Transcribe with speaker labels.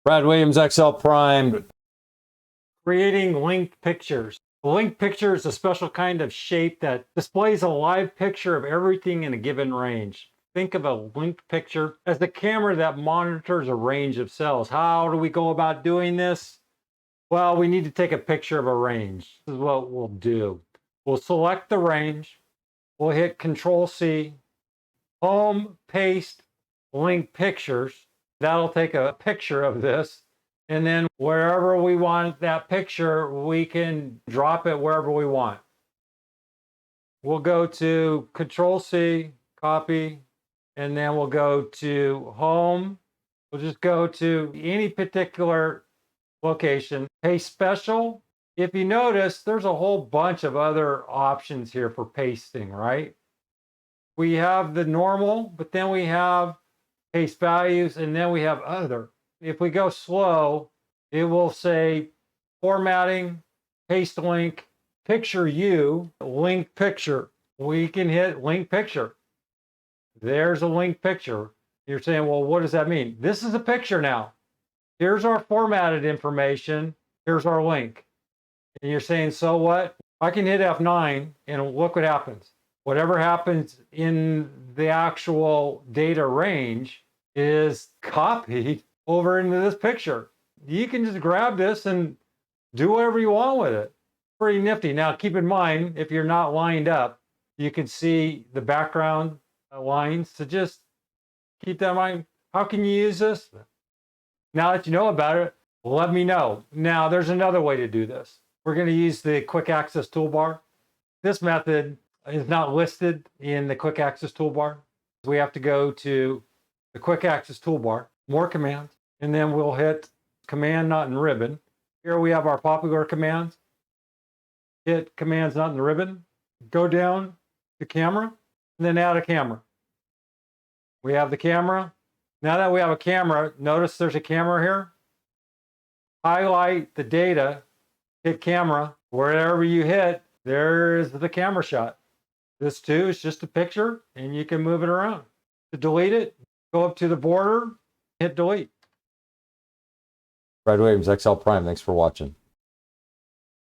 Speaker 1: Brad Williams, XL Prime.
Speaker 2: Creating linked pictures. A linked picture is a special kind of shape that displays a live picture of everything in a given range. Think of a linked picture as the camera that monitors a range of cells. How do we go about doing this? Well, we need to take a picture of a range. This is what we'll do. We'll select the range. We'll hit Control C, Home, Paste, Link Pictures. That'll take a picture of this. And then wherever we want that picture, we can drop it wherever we want. We'll go to Control C, copy, and then we'll go to Home. We'll just go to any particular location. Paste Special. If you notice, there's a whole bunch of other options here for pasting, right? We have the normal, but then we have paste values, and then we have other. If we go slow, it will say formatting, paste link, picture you, link picture. We can hit link picture. There's a link picture. You're saying, well, what does that mean? This is a picture now. Here's our formatted information. Here's our link. And you're saying, so what? I can hit F9 and look what happens. Whatever happens in the actual data range is copied over into this picture. You can just grab this and do whatever you want with it. Pretty nifty. Now, keep in mind, if you're not lined up, you can see the background lines. So just keep that in mind. How can you use this? Now that you know about it, let me know. Now, there's another way to do this. We're going to use the Quick Access Toolbar. This method is not listed in the Quick Access Toolbar. We have to go to the Quick Access Toolbar, more commands, and then we'll hit Command Not in Ribbon. Here we have our popular commands. Hit Commands Not in the Ribbon. Go down to Camera, and then add a camera. We have the camera. Now that we have a camera, notice there's a camera here. Highlight the data, hit Camera. Wherever you hit, there's the camera shot. This too is just a picture, and you can move it around. To delete it, go up to the border, hit delete.
Speaker 1: Brad Williams, XL Prime. Thanks for watching.